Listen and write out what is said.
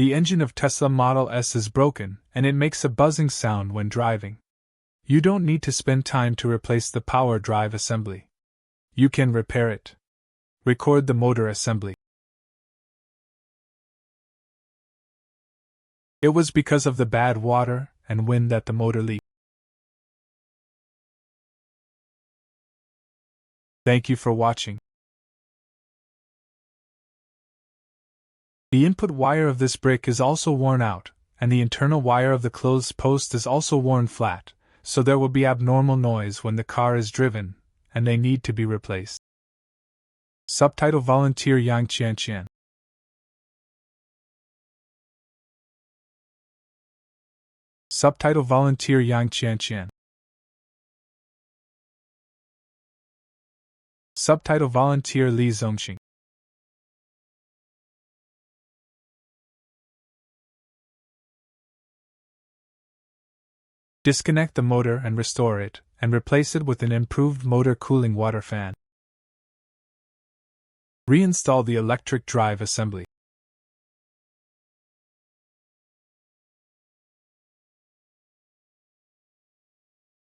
The engine of Tesla Model S is broken, and it makes a buzzing sound when driving. You don't need to spend time to replace the power drive assembly. You can repair it. Record the motor assembly. It was because of the bad water and wind that the motor leaked. Thank you for watching. The input wire of this brick is also worn out, and the internal wire of the clothes post is also worn flat, so there will be abnormal noise when the car is driven, and they need to be replaced. Subtitle Volunteer Yang Qianqian. Subtitle Volunteer Yang Qianqian. Subtitle Volunteer Li Zongxing. Disconnect the motor and restore it, and replace it with an improved motor cooling water fan. Reinstall the electric drive assembly.